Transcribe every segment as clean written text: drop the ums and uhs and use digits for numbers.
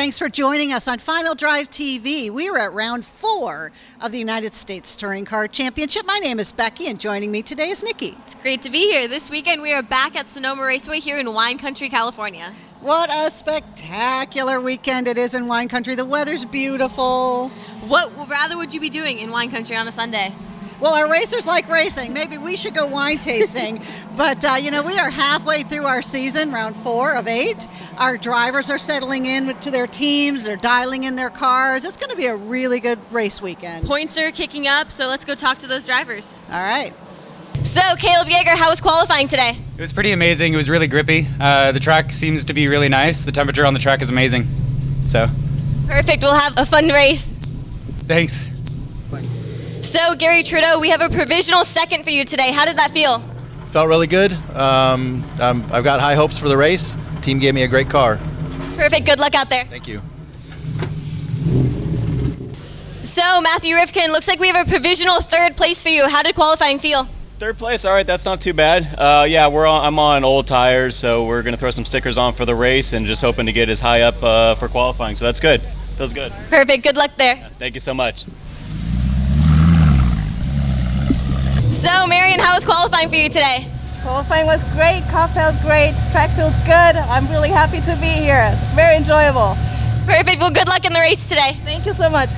Thanks for joining us on Final Drive TV. We are at round 4 of the United States Touring Car Championship. My name is Becky, and joining me today is Nikki. It's great to be here. This weekend we are back at Sonoma Raceway here in Wine Country, California. What a spectacular weekend it is in Wine Country. The weather's beautiful. What rather would you be doing in Wine Country on a Sunday? Well, our racers like racing. Maybe we should go wine tasting. But, we are halfway through our season, round 4 of 8. Our drivers are settling in to their teams. They're dialing in their cars. It's going to be a really good race weekend. Points are kicking up, so let's go talk to those drivers. All right. So, Caleb Yeager, how was qualifying today? It was pretty amazing. It was really grippy. The track seems to be really nice. The temperature on the track is amazing. So. Perfect. We'll have a fun race. Thanks. So, Gary Trudeau, we have a provisional second for you today. How did that feel? Felt really good. I've got high hopes for the race. Team gave me a great car. Perfect. Good luck out there. Thank you. So, Matthew Rivkin, looks like we have a provisional 3rd place for you. How did qualifying feel? 3rd place, all right, that's not too bad. I'm on old tires, so we're going to throw some stickers on for the race and just hoping to get as high up for qualifying, so that's good. Feels good. Perfect. Good luck there. Thank you so much. So, Marion, how was qualifying for you today? Qualifying was great, car felt great, track feels good. I'm really happy to be here. It's very enjoyable. Perfect. Well, good luck in the race today. Thank you so much.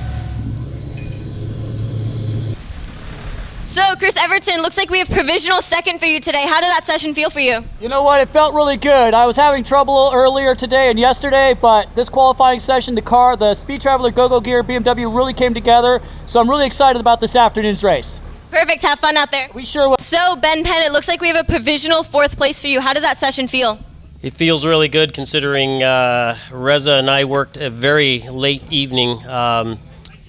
So, Chris Everton, looks like we have provisional second for you today. How did that session feel for you? You know what? It felt really good. I was having trouble earlier today and yesterday, but this qualifying session, the Speed Traveler Go-Go Gear BMW really came together, so I'm really excited about this afternoon's race. Perfect. Have fun out there. We sure will. So, Ben Penn, it looks like we have a provisional 4th place for you. How did that session feel? It feels really good considering Reza and I worked a very late evening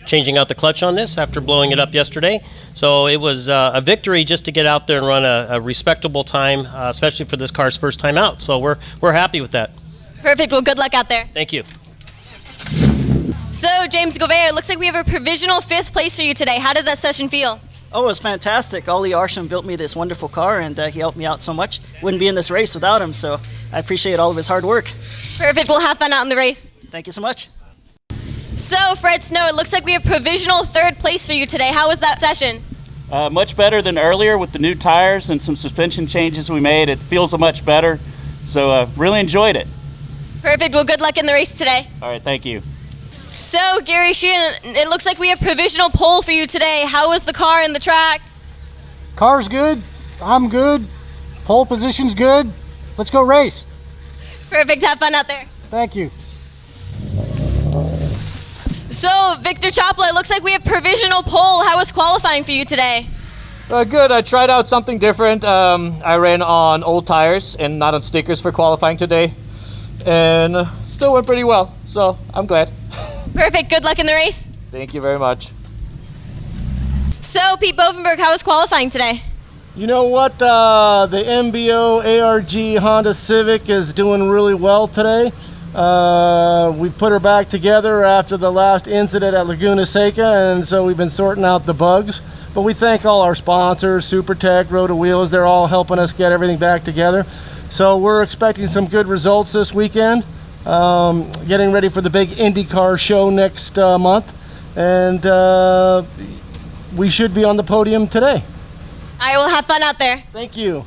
changing out the clutch on this after blowing it up yesterday. So it was a victory just to get out there and run a respectable time, especially for this car's first time out. So we're happy with that. Perfect. Well, good luck out there. Thank you. So, James Gouveia, it looks like we have a provisional 5th place for you today. How did that session feel? Oh, it was fantastic. Ollie Arsham built me this wonderful car, and he helped me out so much. Wouldn't be in this race without him, so I appreciate all of his hard work. Perfect. We'll have fun out in the race. Thank you so much. So, Fred Snow, it looks like we have provisional 3rd place for you today. How was that session? Much better than earlier with the new tires and some suspension changes we made. It feels much better, so really enjoyed it. Perfect. Well, good luck in the race today. All right, thank you. So, Gary Sheehan, it looks like we have provisional pole for you today. How was the car and the track? Car's good. I'm good. Pole position's good. Let's go race. Perfect. Have fun out there. Thank you. So, Victor Chopla, it looks like we have provisional pole. How was qualifying for you today? Good. I tried out something different. I ran on old tires and not on stickers for qualifying today. And still went pretty well, so I'm glad. Perfect. Good luck in the race. Thank you very much. So, Pete Bovenberg, how was qualifying today? You know what? The MBO ARG Honda Civic is doing really well today. We put her back together after the last incident at Laguna Seca, and so we've been sorting out the bugs. But we thank all our sponsors, SuperTech, Roto Wheels. They're all helping us get everything back together. So we're expecting some good results this weekend. Getting ready for the big IndyCar show next month, and we should be on the podium today. I will have fun out there. Thank you.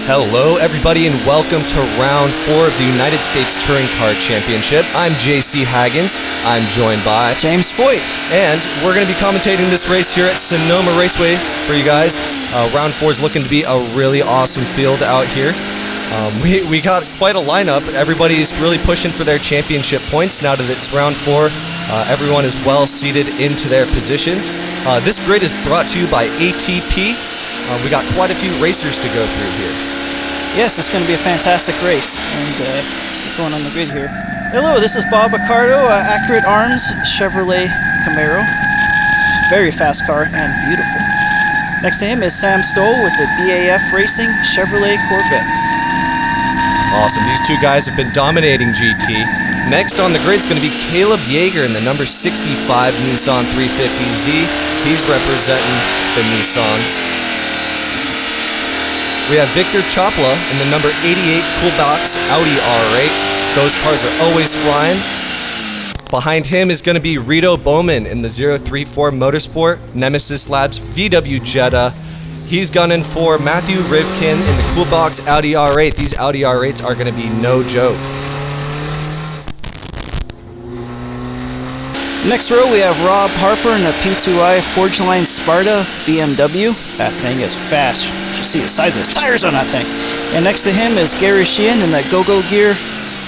Hello everybody and welcome to round 4 of the United States Touring Car Championship. I'm JC Haggins. I'm joined by James Foyt. And we're going to be commentating this race here at Sonoma Raceway for you guys. Round 4 is looking to be a really awesome field out here. We got quite a lineup. Everybody is really pushing for their championship points now that it's round 4. Everyone is well seated into their positions. This grid is brought to you by ATP. We got quite a few racers to go through here. Yes, it's going to be a fantastic race. And let's get going on the grid here. Hello, this is Bob Accardo, Accurate Arms Chevrolet Camaro. It's a very fast car and beautiful. Next to him is Sam Stoll with the BAF Racing Chevrolet Corvette. Awesome. These two guys have been dominating GT. Next on the grid is going to be Caleb Yeager in the number 65 Nissan 350Z. He's representing the Nissans. We have Victor Chopla in the number 88 Coolbox Audi R8. Those cars are always flying. Behind him is going to be Rito Bowman in the 034 Motorsport Nemesis Labs VW Jetta. He's gunning for Matthew Rivkin in the Coolbox Audi R8. These Audi R8s are going to be no joke. Next row we have Rob Harper in the P2i Forgeline Sparta BMW. That thing is fast. You should see the size of his tires on that thing. And next to him is Gary Sheehan in the Go-Go Gear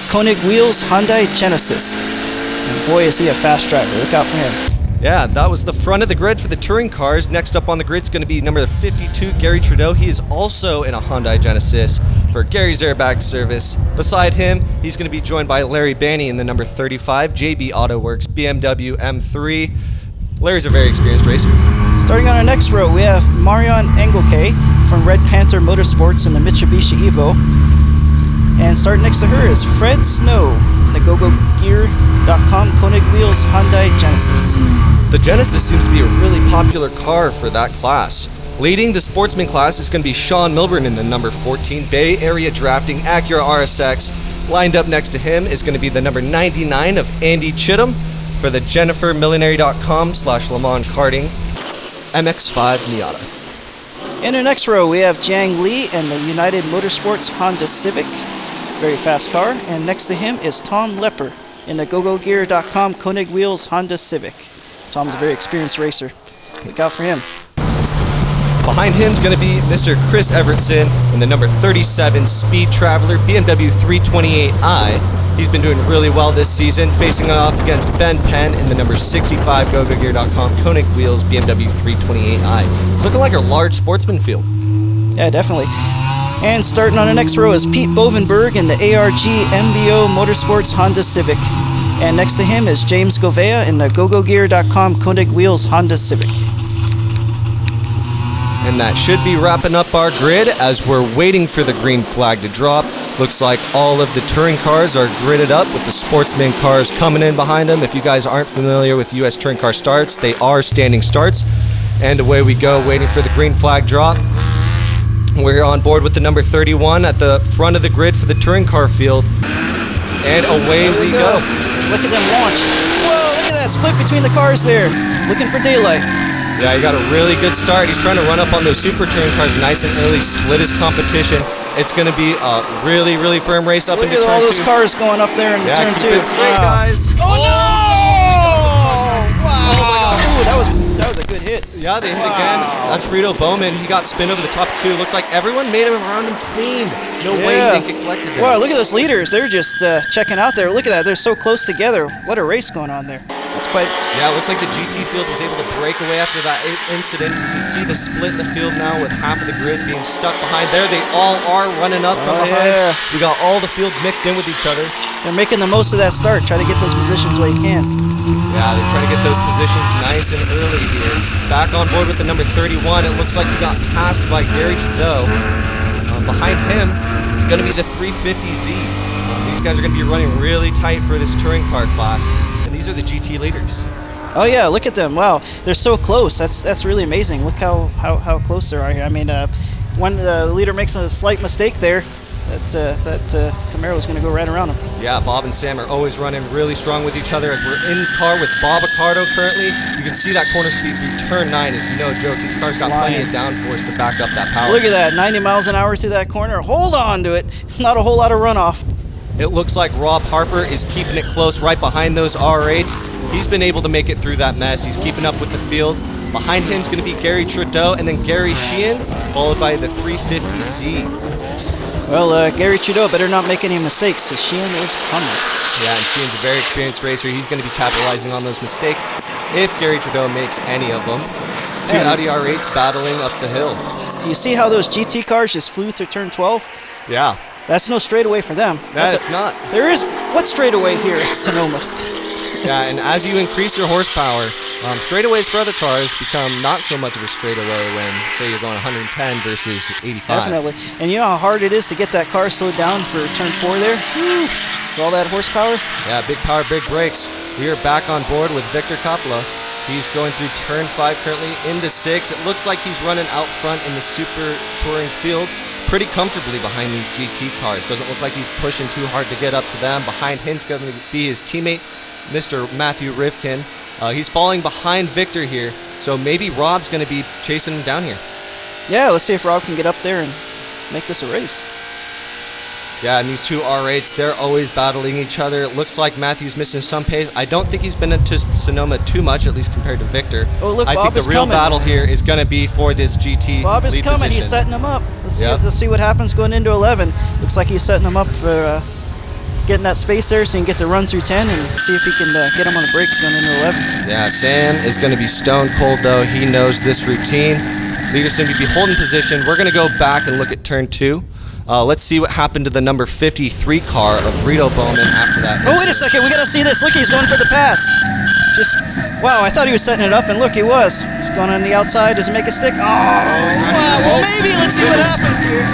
Koenig Wheels Hyundai Genesis. And boy, is he a fast driver. Look out for him. Yeah, that was the front of the grid for the touring cars. Next up on the grid is going to be number 52, Gary Trudeau. He is also in a Hyundai Genesis for Gary's Airbag Service. Beside him, he's going to be joined by Larry Banney in the number 35, JB Auto Works BMW M3. Larry's a very experienced racer. Starting on our next row, we have Marion Engelke from Red Panther Motorsports in the Mitsubishi Evo. And starting next to her is Fred Snow in the GoGoGear.com Koenig Wheels Hyundai Genesis. The Genesis seems to be a really popular car for that class. Leading the sportsman class is going to be Sean Milburn in the number 14 Bay Area Drafting Acura RSX. Lined up next to him is going to be the number 99 of Andy Chittum for the JenniferMillinary.com/Le Mans Karting MX-5 Miata. In our next row, we have Jiang Li and the United Motorsports Honda Civic. Very fast car. And next to him is Tom Lepper in the GoGoGear.com Koenig Wheels Honda Civic. Tom's a very experienced racer. Look out for him. Behind him is going to be Mr. Chris Evertson in the number 37 Speed Traveler BMW 328i. He's been doing really well this season, facing off against Ben Penn in the number 65 GoGoGear.com Koenig Wheels BMW 328i. It's looking like a large sportsman field. Yeah, definitely. And starting on the next row is Pete Bovenberg in the ARG MBO Motorsports Honda Civic. And next to him is James Govea in the GoGoGear.com Koenig Wheels Honda Civic. And that should be wrapping up our grid as we're waiting for the green flag to drop. Looks like all of the touring cars are gridded up with the sportsman cars coming in behind them. If you guys aren't familiar with US touring car starts, they are standing starts. And away we go, waiting for the green flag drop. We're on board with the number 31 at the front of the grid for the touring car field. And away we go. Look at them launch. Whoa, look at that split between the cars there. Looking for daylight. Yeah, he got a really good start. He's trying to run up on those super touring cars nice and early, split his competition. It's going to be a really, really firm race up into turn 2. Look at all those cars going up there in turn 2. Keep it straight, guys. Oh, no! Wow. Oh, my God. Ooh, that was a good hit. Yeah, they hit again. That's Rito Bowman. He got spin over the top 2. Looks like everyone made him around him clean. No way he didn't get collected there. Wow, look at those leaders. They're just checking out there. Look at that. They're so close together. What a race going on there. It's quite... Yeah, it looks like the GT field was able to break away after that incident. You can see the split in the field now with half of the grid being stuck behind. There they all are running up from behind. Yeah. We got all the fields mixed in with each other. They're making the most of that start. Try to get those positions while you can. Yeah, they're trying to get those positions nice and early here. Back on board with the number 31. It looks like he got passed by Gary Trudeau. Behind him, it's going to be the 350Z. These guys are going to be running really tight for this touring car class. And these are the GT leaders. Oh yeah, look at them! Wow, they're so close. That's really amazing. Look how close they are here. I mean, one leader makes a slight mistake there. That Camaro is going to go right around him. Yeah, Bob and Sam are always running really strong with each other. As we're in car with Bob Accardo currently, you can see that corner speed through turn 9 is no joke. These cars got plenty of downforce to back up that power. Look at that, 90 miles an hour through that corner. Hold on to it. Not a whole lot of runoff. It looks like Rob Harper is keeping it close right behind those R8s. He's been able to make it through that mess. He's keeping up with the field. Behind him is going to be Gary Trudeau and then Gary Sheehan, followed by the 350Z. Well, Gary Trudeau better not make any mistakes, so Sheehan is coming. Yeah, and Sheehan's a very experienced racer. He's going to be capitalizing on those mistakes if Gary Trudeau makes any of them. Two Audi R8s battling up the hill. You see how those GT cars just flew through turn 12? Yeah. That's no straightaway for them. It's not. There is what's straightaway here at Sonoma. Yeah, and as you increase your horsepower, straightaways for other cars become not so much of a straightaway when, say, you're going 110 versus 85. Definitely. And you know how hard it is to get that car slowed down for turn 4 there? With all that horsepower? Yeah, big power, big brakes. We are back on board with Victor Coppola. He's going through turn 5 currently into 6. It looks like he's running out front in the Super Touring field pretty comfortably behind these GT cars. Doesn't look like he's pushing too hard to get up to them. Behind him's going to be his teammate, Mr. Matthew Rivkin. He's falling behind Victor here, so maybe Rob's going to be chasing him down here. Yeah, let's see if Rob can get up there and make this a race. Yeah, and these two R8s, they're always battling each other. It looks like Matthew's missing some pace. I don't think he's been into Sonoma too much, at least compared to Victor. Oh, look, I Bob think is the real coming. battle here is going to be for this GT Bob is lead coming. position. He's setting him up. Let's see what happens going into 11. Looks like he's setting him up for getting that space there so he can get the run through 10 and see if he can get him on the brakes going into 11. Yeah, Sam is going to be stone cold, though. He knows this routine. Leader's going to be holding position. We're going to go back and look at turn 2. Let's see what happened to the number 53 car of Rito Bowman after that. Oh, wait a second. We got to see this. Look, he's going for the pass. Wow, I thought he was setting it up, and look, he was. Going on the outside. Does it make a stick? Oh, wow. Well, maybe. Let's see what happens here.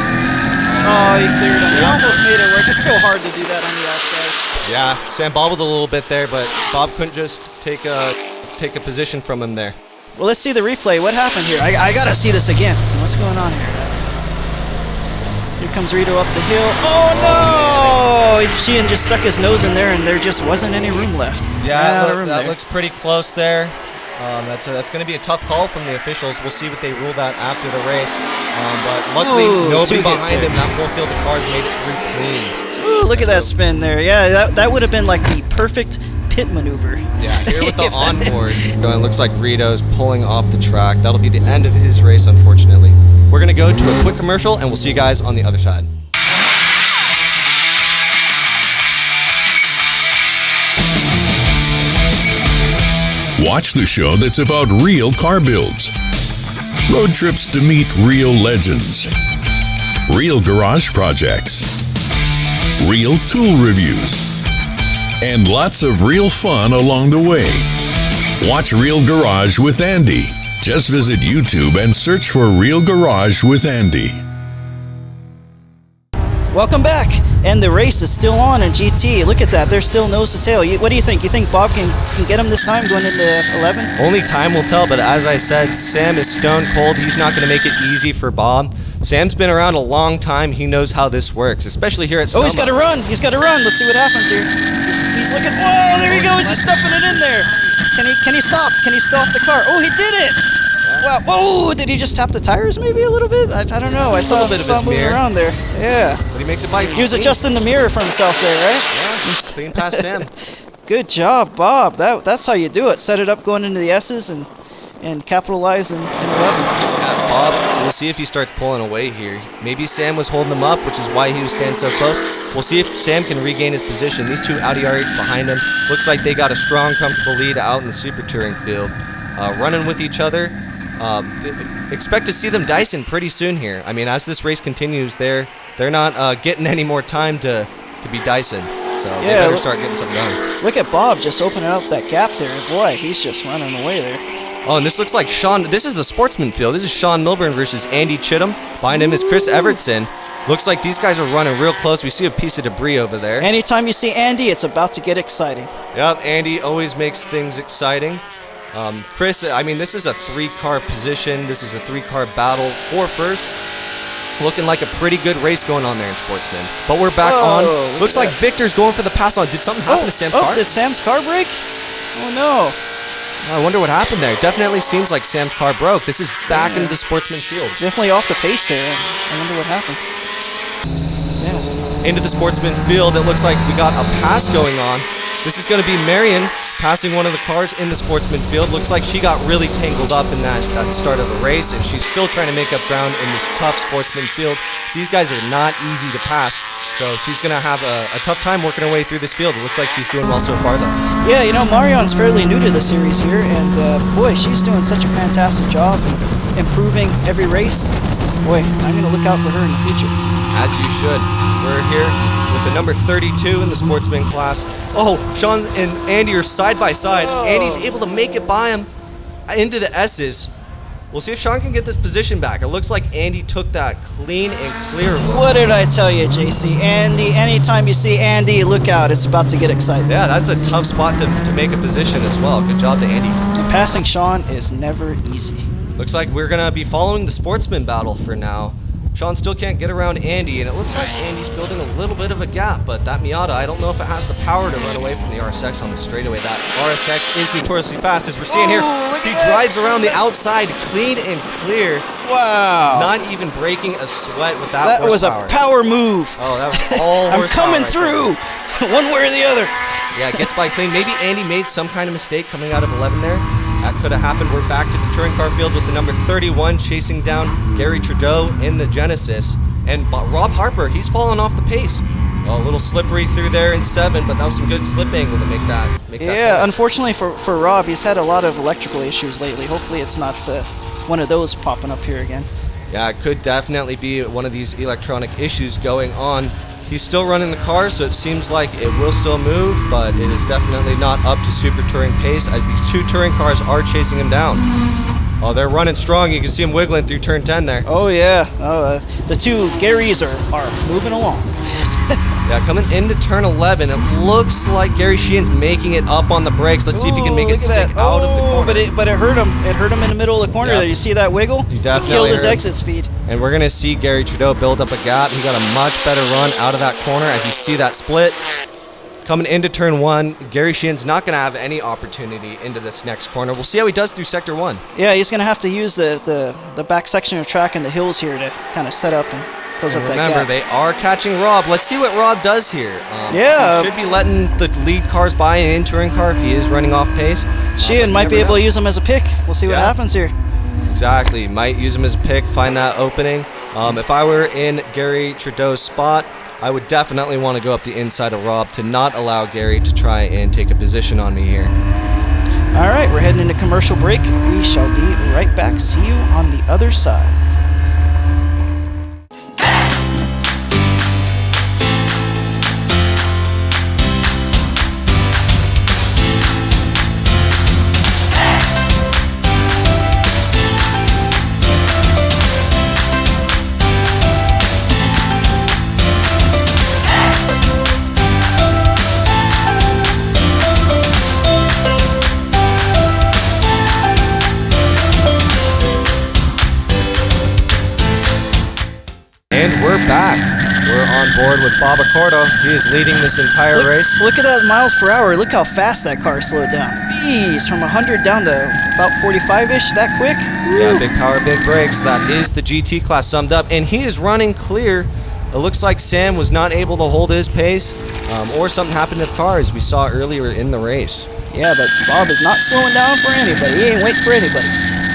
Oh, he cleared him. He almost made it work. It's so hard to do that on the outside. Yeah, Sam bobbled a little bit there, but Bob couldn't just take a position from him there. Well, let's see the replay. What happened here? I got to see this again. What's going on here? Here comes Rito up the hill. Oh, no! Sheehan just stuck his nose in there, and there just wasn't any room left. Yeah, that looks pretty close there. That's going to be a tough call from the officials. We'll see what they rule that after the race. But luckily, nobody behind him. That whole field of cars made it through clean. Ooh, look at that spin there. Yeah, that would have been like the perfect pit maneuver. Yeah, here with the onboard. It looks like Rito's pulling off the track. That'll be the end of his race, unfortunately. We're going to go to a quick commercial, and we'll see you guys on the other side. Watch the show that's about real car builds. Road trips to meet real legends. Real garage projects. Real tool reviews. And lots of real fun along the way. Watch Real Garage with Andy. Just visit YouTube and search for Real Garage with Andy. Welcome back. And the race is still on in GT. Look at that. They're still nose to tail. What do you think? You think Bob can get him this time going into 11? Only time will tell, but as I said, Sam is stone cold. He's not going to make it easy for Bob. Sam's been around a long time. He knows how this works, especially here at Sonoma. Oh, he's got to run. He's got to run. Let's see what happens here. He's looking. Whoa, there he goes. He's just stuffing it in there. Can he stop? Can he stop the car? Oh, he did it. Wow. Whoa, did he just tap the tires maybe a little bit? I don't know. I saw a bit of him his moving mirror around there. Yeah. But he makes it by He was adjusting the mirror for himself there, right? Yeah, clean past Sam. Good job, Bob. That's how you do it. Set it up going into the S's and capitalize in 11. Yeah, Bob, we'll see if he starts pulling away here. Maybe Sam was holding him up, which is why he was standing so close. We'll see if Sam can regain his position. These two Audi R8s behind him. Looks like they got a strong, comfortable lead out in the Super Touring field. Running with each other. Expect to see them dicing pretty soon here. I mean, as this race continues, they're not getting any more time to be dicing. So they better start getting something done. Look at Bob just opening up that gap there. Boy, he's just running away there. Oh, and this looks like Sean. This is the sportsman field. This is Sean Milburn versus Andy Chittum. Behind him is Chris Evertson. Looks like these guys are running real close. We see a piece of debris over there. Anytime you see Andy, it's about to get exciting. Yep, Andy always makes things exciting. Chris, I mean, this is a 3-car position. This is a 3-car battle for first. Looking like a pretty good race going on there in Sportsman. But we're back on. Looks like Victor's going for the pass on. Did something happen to Sam's car? Did Sam's car break? Oh, no. I wonder what happened there. Definitely seems like Sam's car broke. This is back into the Sportsman field. Definitely off the pace there. I wonder what happened. Yes. Into the Sportsman field, it looks like we got a pass going on. This is going to be Marion passing one of the cars in the Sportsman field. Looks like she got really tangled up in that start of the race, and she's still trying to make up ground in this tough Sportsman field. These guys are not easy to pass, so she's going to have a tough time working her way through this field. It looks like she's doing well so far, though. Yeah, you know, Marion's fairly new to the series here, and boy, she's doing such a fantastic job improving every race. Boy, I'm going to look out for her in the future. As you should. We're here with the number 32 in the sportsman class. Oh, Sean and Andy are side by side. Oh. Andy's able to make it by him into the S's. We'll see if Sean can get this position back. It looks like Andy took that clean and clear. What did I tell you, JC? Andy, anytime you see Andy, look out. It's about to get exciting. Yeah, that's a tough spot to make a position as well. Good job to Andy. And passing Sean is never easy. Looks like we're going to be following the sportsman battle for now. Sean still can't get around Andy, and it looks like Andy's building a little bit of a gap, but that Miata, I don't know if it has the power to run away from the RSX on the straightaway. That RSX is notoriously fast, as we're seeing here. He drives around the outside clean and clear. Wow. Not even breaking a sweat with that That was a power move. Oh, that was all I'm horsepower coming right through, one way or the other. Yeah, gets by clean. Maybe Andy made some kind of mistake coming out of 11 there. That could have happened. We're back to the touring car field with the number 31 chasing down Gary Trudeau in the Genesis. And Rob Harper, he's fallen off the pace. A little slippery through there in 7, but that was some good slip angle to make that. Yeah, unfortunately for Rob, he's had a lot of electrical issues lately. Hopefully it's not one of those popping up here again. Yeah, it could definitely be one of these electronic issues going on. He's still running the car, so it seems like it will still move, but it is definitely not up to super touring pace as these two touring cars are chasing him down. Oh, they're running strong. You can see him wiggling through turn 10 there. Oh, yeah. The two Garys are moving along. Yeah, coming into turn 11, it looks like Gary Sheehan's making it up on the brakes. Let's see if he can make it stick out of the corner. But it hurt him. It hurt him in the middle of the corner there. You see that wiggle? He definitely killed his hurt. exit speed. And we're going to see Gary Trudeau build up a gap. He got a much better run out of that corner as you see that split. Coming into turn 1, Gary Sheehan's not going to have any opportunity into this next corner. We'll see how he does through sector 1. Yeah, he's going to have to use the back section of track and the hills here to kind of set up and close up that gap. Remember, they are catching Rob. Let's see what Rob does here. Yeah. He should be letting the lead cars by in touring car if he is running off pace. Sheehan might be able to use him as a pick. We'll see what happens here. Exactly. Might use him as a pick, find that opening. If I were in Gary Trudeau's spot, I would definitely want to go up the inside of Rob to not allow Gary to try and take a position on me here. All right, we're heading into commercial break. We shall be right back. See you on the other side. And we're back. We're on board with Bob Accordo. He is leading this entire race. Look at that miles per hour. Look how fast that car slowed down. Jeez, from 100 down to about 45-ish, that quick? Yeah, big power, big brakes. That is the GT class summed up. And he is running clear. It looks like Sam was not able to hold his pace, or something happened to the car as we saw earlier in the race. Yeah, but Bob is not slowing down for anybody. He ain't waiting for anybody.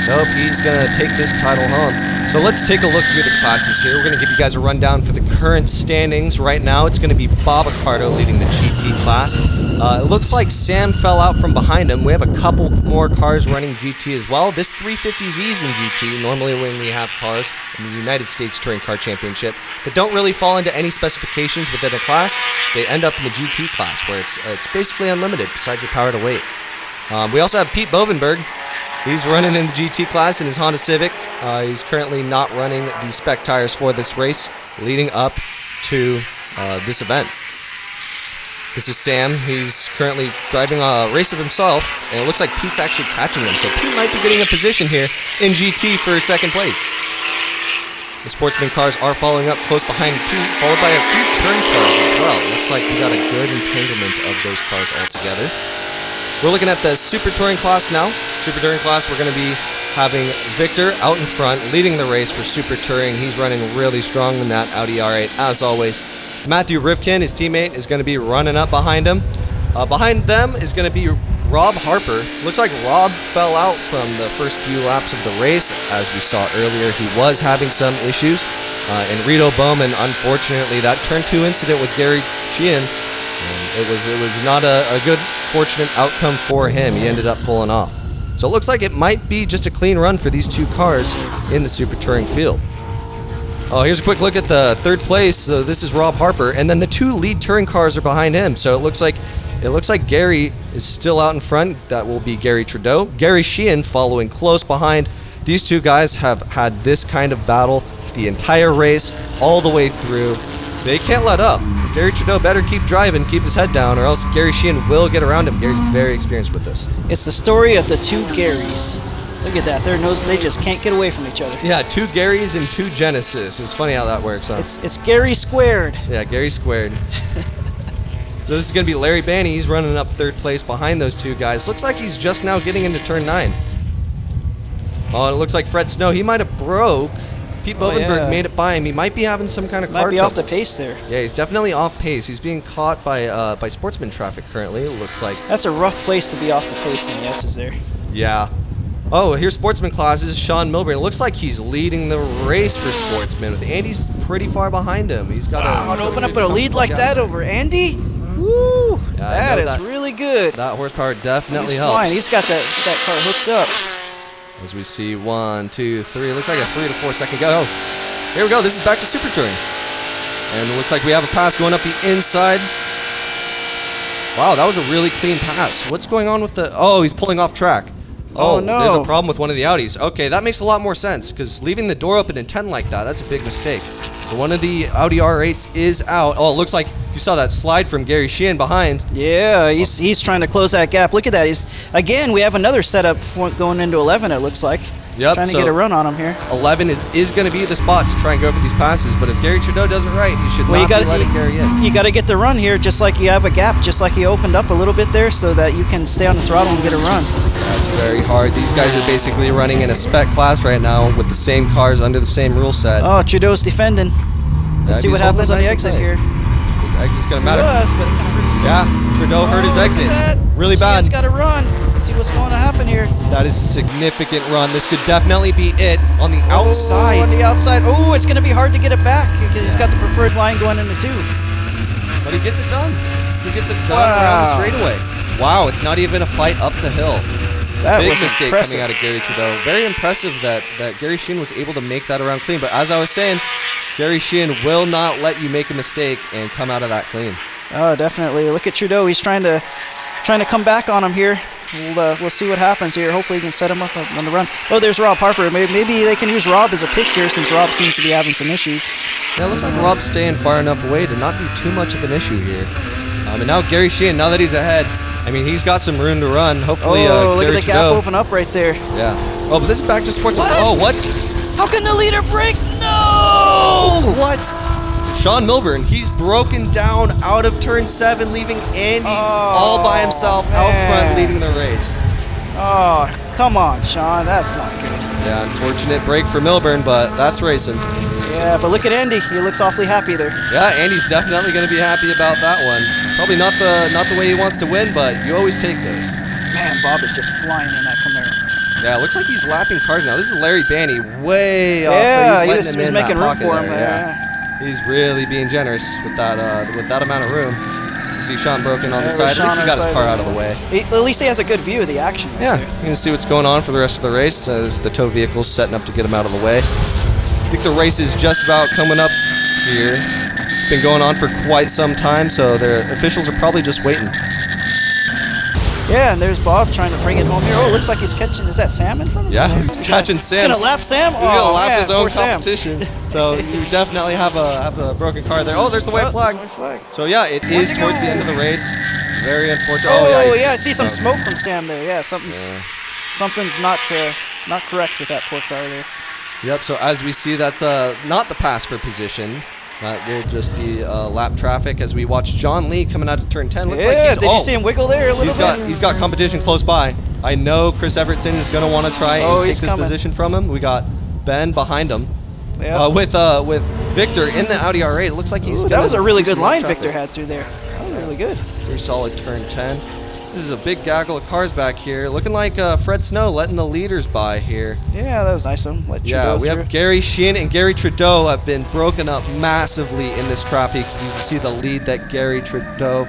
Nope, he's going to take this title home. So let's take a look through the classes here. We're going to give you guys a rundown for the current standings. Right now, it's going to be Bob Accordo leading the GT class. It looks like Sam fell out from behind him. We have a couple more cars running GT as well. This 350Z's in GT. Normally when we have cars in the United States Touring Car Championship that don't really fall into any specifications within a class, they end up in the GT class where it's basically unlimited besides your power to weight. We also have Pete Bovenberg. He's running in the GT class in his Honda Civic. He's currently not running the spec tires for this race leading up to this event. This is Sam. He's currently driving a race of himself, and it looks like Pete's actually catching him. So Pete might be getting a position here in GT for second place. The sportsman cars are following up close behind Pete, followed by a few turn cars as well. Looks like we got a good entanglement of those cars all together. We're looking at the Super Touring class now. Super Touring class, we're going to be having Victor out in front, leading the race for Super Touring. He's running really strong in that Audi R8, as always. Matthew Rivkin, his teammate, is going to be running up behind him. Behind them is going to be Rob Harper. Looks like Rob fell out from the first few laps of the race. As we saw earlier, he was having some issues. And Rito Bowman, unfortunately, that turn 2 incident with Gary Sheehan, it was not a good, fortunate outcome for him. He ended up pulling off. So it looks like it might be just a clean run for these two cars in the Super Touring field. Oh, here's a quick look at the third place. So this is Rob Harper, and then the 2 lead touring cars are behind him. So it looks like Gary is still out in front. That will be Gary Trudeau. Gary Sheehan following close behind. These 2 guys have had this kind of battle the entire race, all the way through. They can't let up. Gary Trudeau better keep driving, keep his head down, or else Gary Sheehan will get around him. Gary's very experienced with this. It's the story of the 2 Garys. Look at that. Their nose, they just can't get away from each other. Yeah, 2 Garys and 2 Genesis. It's funny how that works, huh? It's Gary squared. Yeah, Gary squared. This is going to be Larry Banney. He's running up 3rd place behind those 2 guys. Looks like he's just now getting into turn 9. Oh, it looks like Fred Snow. He might have broke. Pete Bovenberg made it by him. He might be having some kind of car Might be troubles. off the pace there. Yeah, he's definitely off pace. He's being caught by sportsman traffic currently, it looks like. That's a rough place to be off the pace in the S's there. Yeah. Oh, here's sportsman classes. Sean Milburn. It looks like he's leading the race for sportsman. With Andy's pretty far behind him. He's got to open up a lead like that over Andy. Woo! Yeah, that is really good. That horsepower definitely He's helps. fine. He's got that car hooked up. As we see 1, 2, 3. It looks like a 3 to 4 second go. Oh, here we go. This is back to Super Touring. And it looks like we have a pass going up the inside. Wow, that was a really clean pass. What's going on with the... Oh, he's pulling off track. Oh, no. There's a problem with one of the Audis. Okay, that makes a lot more sense, because leaving the door open in 10 like that, that's a big mistake. So one of the Audi R8s is out. Oh, it looks like you saw that slide from Gary Sheehan behind. Yeah, he's trying to close that gap. Look at that. Again, we have another setup going into 11, it looks like. Yep, trying to get a run on him here. 11 is going to be the spot to try and go for these passes, but if Gary Trudeau does it right, he should not be letting Gary in. You got to get the run here, just like you have a gap, just like he opened up a little bit there, so that you can stay on the throttle and get a run. That's very hard. These guys are basically running in a spec class right now with the same cars under the same rule set. Oh, Trudeau's defending. Let's see what happens on the exit here. This exit's going to matter. But it kind of hurts him. Yeah, Trudeau hurt his exit. Really bad. He's got to run. Let's see what's going to happen here. That is a significant run. This could definitely be it on the outside. On the outside. Oh, it's going to be hard to get it back because he's got the preferred line going into 2. But he gets it done. He gets it done around the straightaway. Wow, it's not even a fight up the hill. That Big was mistake impressive. coming out of Gary Trudeau. Very impressive that Gary Sheehan was able to make that around clean. But as I was saying, Gary Sheehan will not let you make a mistake and come out of that clean. Oh, definitely. Look at Trudeau. He's trying to come back on him here. We'll see what happens here. Hopefully he can set him up on the run. Oh, there's Rob Harper. Maybe they can use Rob as a pick here since Rob seems to be having some issues. Yeah, it looks like Rob's staying far enough away to not be too much of an issue here. And now Gary Sheehan, now that he's ahead, I mean, he's got some room to run. Hopefully, look Gary at the Trudeau, gap open up right there. Yeah. Oh, but this is back to sports. What? Oh, what? How can the leader break? No! What? Sean Milburn, he's broken down out of turn 7, leaving Andy all by himself out front leading the race. Oh, come on, Sean. That's not good. Yeah, unfortunate break for Milburn, but that's racing. Yeah, but look at Andy. He looks awfully happy there. Yeah, Andy's definitely going to be happy about that one. Probably not the way he wants to win, but you always take those. Man, Bob is just flying in that Camaro. Yeah, it looks like he's lapping cars now. This is Larry Banney way off. Yeah, he he's was making room for him. Yeah. He's really being generous with that amount of room. You see Sean broken on the side. At least he got his car out of the way. At least he has a good view of the action. Yeah, you can see what's going on for the rest of the race as the tow vehicle's setting up to get him out of the way. I think the race is just about coming up here. It's been going on for quite some time, so the officials are probably just waiting. Yeah, and there's Bob trying to bring it home here. Oh, it looks like he's catching. Is that Sam in front of him? Yeah, he's catching Sam. He's gonna lap Sam. He's gonna lap his own poor competition. So you definitely have a broken car there. Oh, there's the white flag. So yeah, it is towards the end of the race. Very unfortunate. Oh yeah, I see some smoke from Sam there. Yeah, something's not correct with that poor car there. Yep. So as we see, that's not the pass for position. That will just be lap traffic as we watch John Lee coming out of turn 10. Looks like did you see him wiggle there a little bit? He's got competition close by. I know Chris Evertson is going to want to try and take this position from him. We got Ben behind him. Yeah. With Victor in the Audi R8. It looks like he's. That was a really good line Victor had through there. That was really good. Very solid turn 10. This is a big gaggle of cars back here. Looking like Fred Snow letting the leaders by here. Yeah, that was nice of him. Yeah, we have Gary Sheehan and Gary Trudeau have been broken up massively in this traffic. You can see the lead that Gary Trudeau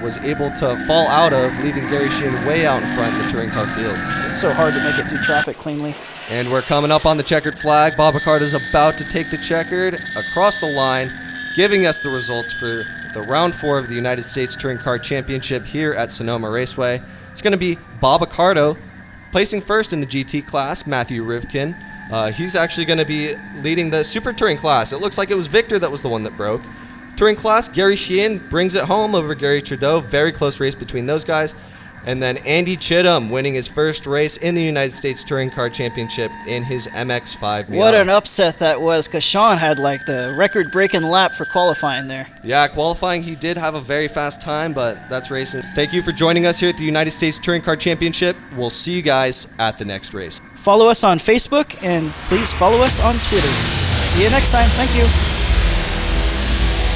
was able to fall out of, leaving Gary Sheehan way out in front in the touring car field. It's so hard to make it through traffic cleanly. And we're coming up on the checkered flag. Bob Picardo's about to take the checkered across the line, giving us the results for the round 4 of the United States Touring Car Championship here at Sonoma Raceway. It's going to be Bob Picardo placing first in the GT class, Matthew Rivkin. He's actually going to be leading the Super Touring class. It looks like it was Victor that was the one that broke. Touring class, Gary Sheehan brings it home over Gary Trudeau. Very close race between those guys. And then Andy Chittum winning his first race in the United States Touring Car Championship in his MX-5 Miata. What an upset that was, because Sean had like the record-breaking lap for qualifying there. Yeah, qualifying, he did have a very fast time, but that's racing. Thank you for joining us here at the United States Touring Car Championship. We'll see you guys at the next race. Follow us on Facebook, and please follow us on Twitter. See you next time. Thank you.